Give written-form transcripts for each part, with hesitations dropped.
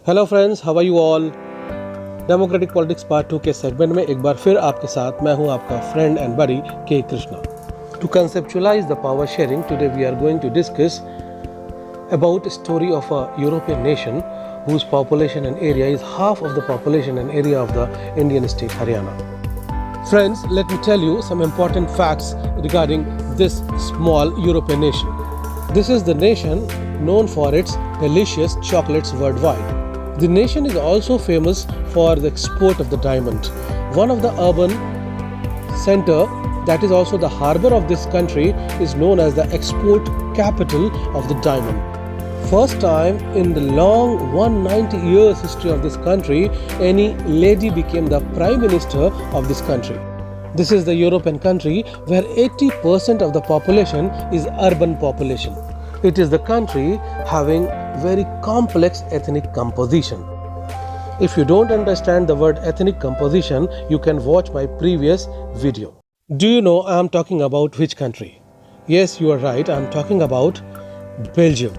Hello friends, how are you all. Democratic politics part 2 के segment में एक बार फिर आपके साथ मैं हूं आपका फ्रेंड एंड बडी के Krishna. To conceptualise the power sharing, today we are going to discuss about a story of a European nation whose population and area is half of the population and area of the Indian state Haryana. Friends, let me tell you some important facts regarding this small European nation. This is the nation known for its delicious chocolates worldwide. The nation is also famous for the export of the diamond. One of the urban center that is also the harbor of this country is known as the export capital of the diamond. First time in the long 190 years history of this country, any lady became the prime minister of this country. This is the European country where 80% of the population is urban population. It is the country having very complex ethnic composition. If you don't understand the word ethnic composition, you can watch my previous video. Do you know I am talking about which country? Yes, you are right, I am talking about Belgium.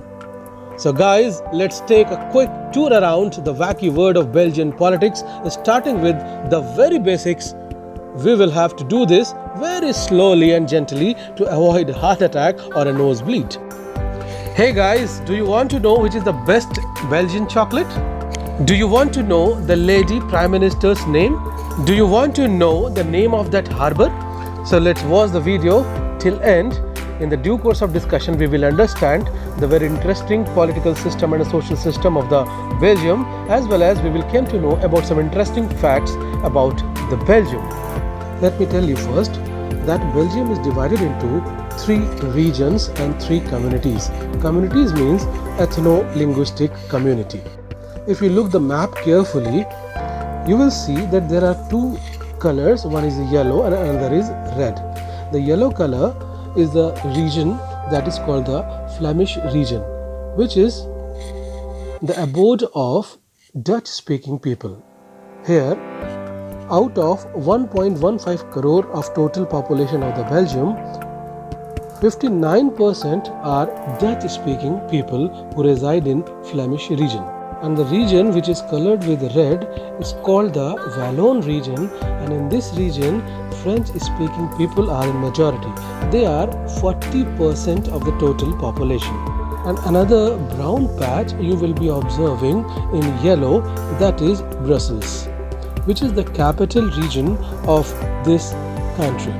So guys, let's take a quick tour around the wacky world of Belgian politics, starting with the very basics. We will have to do this very slowly and gently to avoid a heart attack or a nosebleed. Hey guys, do you want to know which is the best Belgian chocolate? Do you want to know the lady prime minister's name? Do you want to know the name of that harbor? So let's watch the video till end. In the due course of discussion, we will understand the very interesting political system and social system of the Belgium, as well as we will come to know about some interesting facts about the Belgium. Let me tell you first that Belgium is divided into 3 regions and 3 communities. Communities means ethno-linguistic community. If you look the map carefully, you will see that there are 2 colors. One is yellow and another is red. The yellow color is the region that is called the Flemish region, which is the abode of Dutch speaking people. Here, out of 1.15 crore of total population of the Belgium, 59% are Dutch speaking people who reside in Flemish region. And the region which is colored with red is called the Wallon region, and in this region French speaking people are in majority. They are 40% of the total population. And another brown patch you will be observing in yellow, that is Brussels, which is the capital region of this country.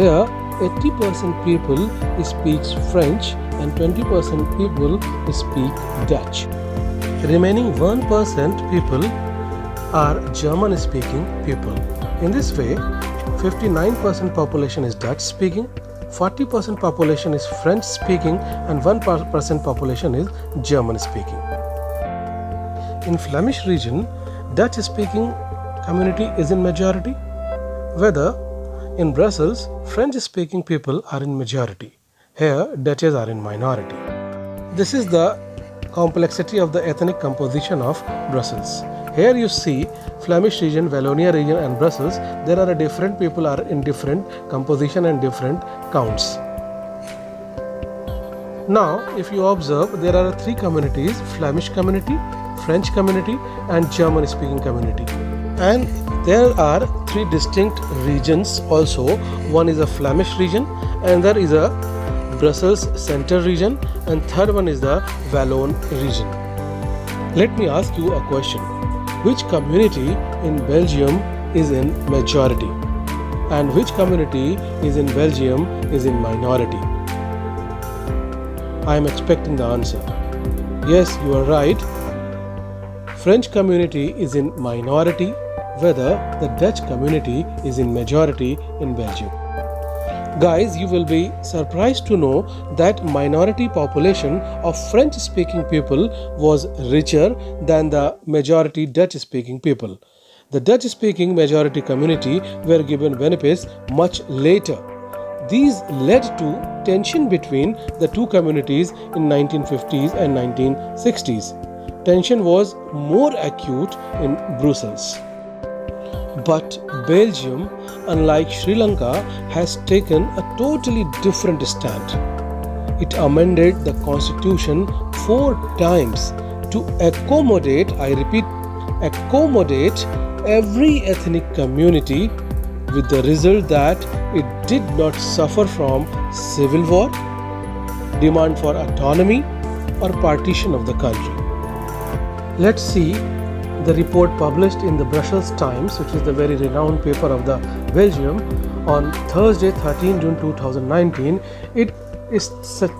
Here 80% people speaks French and 20% people speak Dutch. Remaining 1% people are German speaking people. In this way, 59% population is Dutch speaking, 40% population is French speaking, and 1% population is German speaking. In Flemish region, Dutch speaking community is in majority, whether in Brussels, French speaking people are in majority. Here, Dutches are in minority. This is the complexity of the ethnic composition of Brussels. Here you see Flemish region, Wallonia region and Brussels. There are different people are in different composition and different counts. Now if you observe, there are 3 communities: Flemish community, French community and German speaking community. And there are 3 distinct regions also. One is a Flemish region, another is a Brussels center region, and third one is the Wallon region. Let me ask you a question. Which community in Belgium is in majority and which community is in Belgium is in minority? I am expecting the answer. Yes, you are right. French community is in minority, whether the Dutch community is in majority in Belgium. Guys, you will be surprised to know that minority population of French speaking people was richer than the majority Dutch speaking people. The Dutch speaking majority community were given benefits much later. These led to tension between the 2 communities in 1950s and 1960s. Tension was more acute in Brussels. But Belgium, unlike Sri Lanka, has taken a totally different stand. It amended the constitution 4 times to accommodate, I repeat, accommodate every ethnic community, with the result that it did not suffer from civil war, demand for autonomy, or partition of the country. Let's see the report published in the Brussels Times, which is the very renowned paper of the Belgium, on Thursday 13 June 2019. It is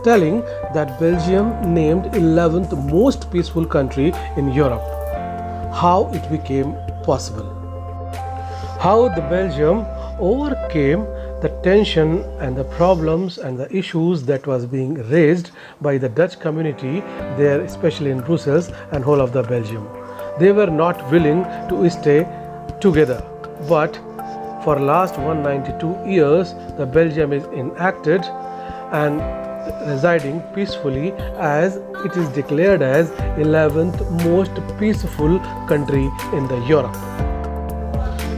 telling that Belgium named 11th most peaceful country in Europe. How it became possible. How the Belgium overcame the tension and the problems and the issues that was being raised by the Dutch community there, especially in Brussels and whole of the Belgium. They were not willing to stay together, but for last 192 years the Belgium is enacted and residing peacefully, as it is declared as 11th most peaceful country in the Europe.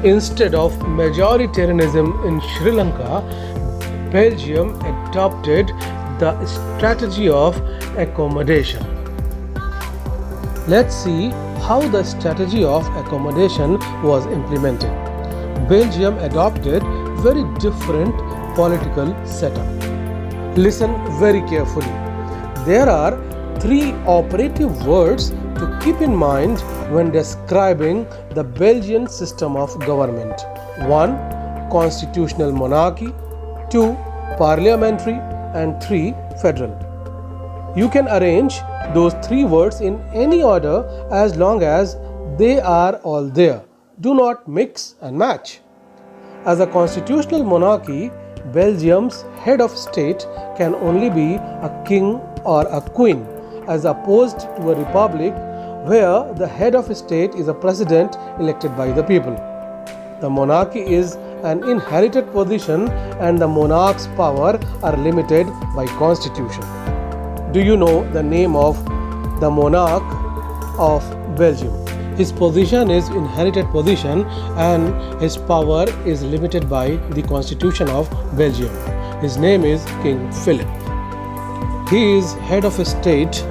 Instead of majoritarianism in Sri Lanka, Belgium adopted the strategy of accommodation. Let's see how the strategy of accommodation was implemented. Belgium adopted very different political setup. Listen very carefully. There are three operative words to keep in mind when describing the Belgian system of government. 1. Constitutional monarchy. 2. Parliamentary. And 3. Federal. You can arrange those three words in any order as long as they are all there. Do not mix and match. As a constitutional monarchy, Belgium's head of state can only be a king or a queen, as opposed to a republic where the head of state is a president elected by the people. The monarchy is an inherited position and the monarch's power are limited by constitution. Do you know the name of the monarch of Belgium? His position is inherited position and his power is limited by the constitution of Belgium. His name is King Philip. He is head of a state.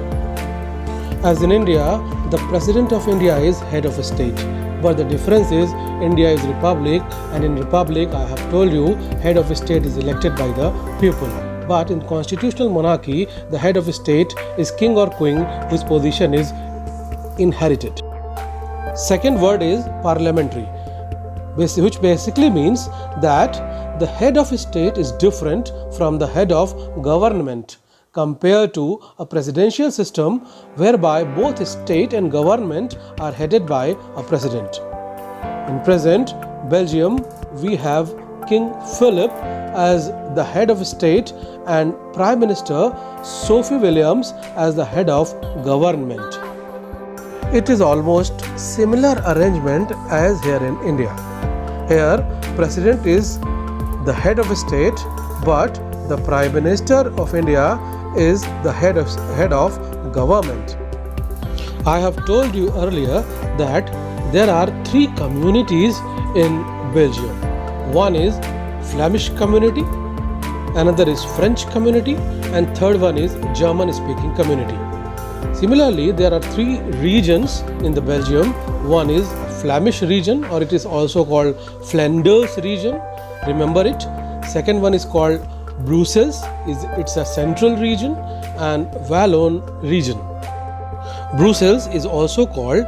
As in India, the President of India is head of a state. But the difference is India is republic, and in republic, I have told you, head of a state is elected by the people. But in constitutional monarchy, the head of a state is king or queen whose position is inherited. Second word is parliamentary, which basically means that the head of a state is different from the head of government compared to a presidential system whereby both state and government are headed by a president. In present Belgium, we have King Philip as the head of state and Prime Minister Sophie Williams as the head of government. It is almost similar arrangement as here in India. Here, President is the head of a state, but the Prime Minister of India is the head of government. I have told you earlier that there are three communities in Belgium. One is Flemish community, another is French community, and third one is German speaking community. Similarly, there are three regions in the Belgium. One is Flemish region, or it is also called Flanders region. Remember it. Second one is called Brussels, it's a central region, and Wallon region. Brussels is also called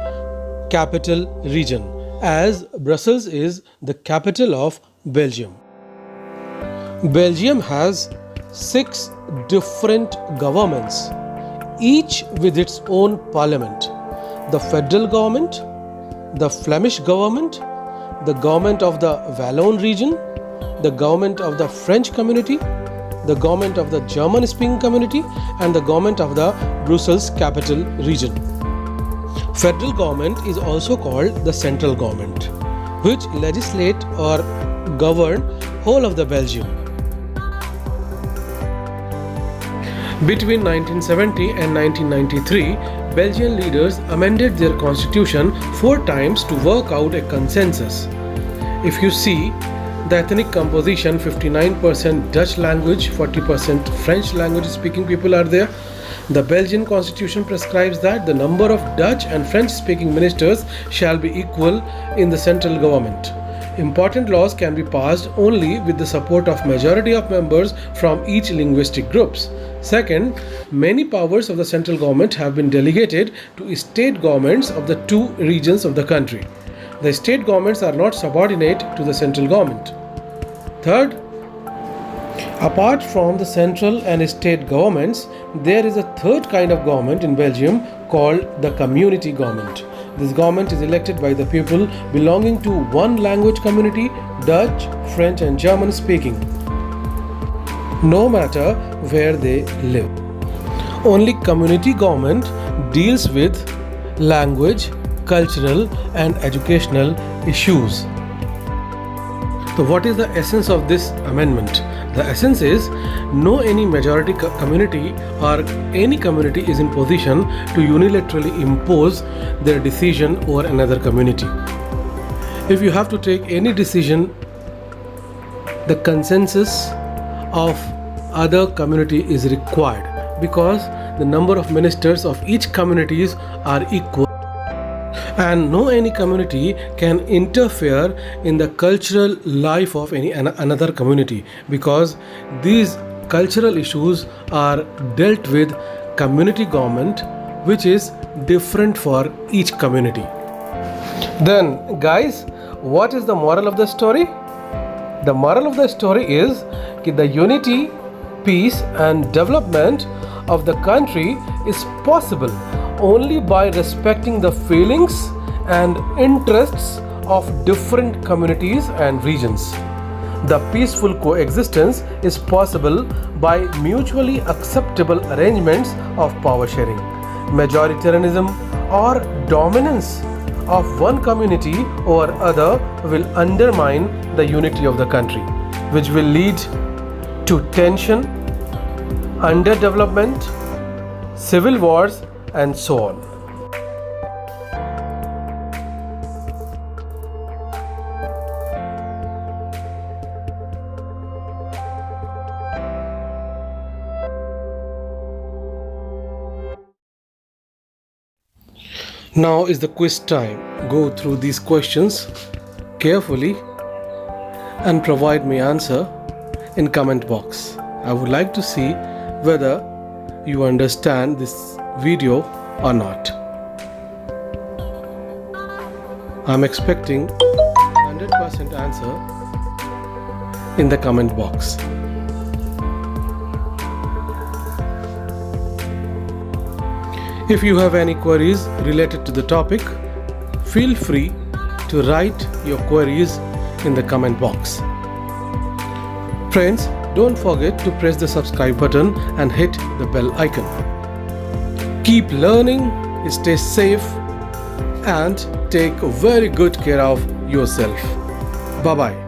capital region, as Brussels is the capital of Belgium. Belgium has 6 different governments, each with its own parliament. The federal government, the Flemish government, the government of the Wallon region, the government of the French community, the government of the German speaking community, and the government of the Brussels capital region. Federal government is also called the central government, which legislate or govern whole of the Belgium. Between 1970 and 1993, Belgian leaders amended their constitution 4 times to work out a consensus. If you see the ethnic composition, 59% Dutch language, 40% French language speaking people are there, The Belgian constitution prescribes that the number of Dutch and French speaking ministers shall be equal in the central government. Important laws can be passed only with the support of majority of members from each linguistic groups. Second, many powers of the central government have been delegated to state governments of the two regions of the country. The state governments are not subordinate to the central government. Third, apart from the central and state governments, there is a third kind of government in Belgium called the community government. This government is elected by the people belonging to one language community, Dutch, French and German speaking, no matter where they live. Only community government deals with language, cultural and educational issues. So what is the essence of this amendment? The essence is no any majority community or any community is in position to unilaterally impose their decision over another community. If you have to take any decision, the consensus of other community is required because the number of ministers of each communities are equal. And no any community can interfere in the cultural life of another community because these cultural issues are dealt with community government, which is different for each community. Then guys, what is the moral of the story? The moral of the story is that the unity, peace and development of the country is possible only by respecting the feelings and interests of different communities and regions. The peaceful coexistence is possible by mutually acceptable arrangements of power sharing. Majoritarianism or dominance of one community over other will undermine the unity of the country, which will lead to tension, underdevelopment, civil wars and so on. Now is the quiz time. Go through these questions carefully and provide me answer in comment box. I would like to see whether you understand this video or not. I'm expecting 100% answer in the comment box. If you have any queries related to the topic, feel free to write your queries in the comment box. Friends, don't forget to press the subscribe button and hit the bell icon. Keep learning, stay safe and take very good care of yourself. Bye-bye.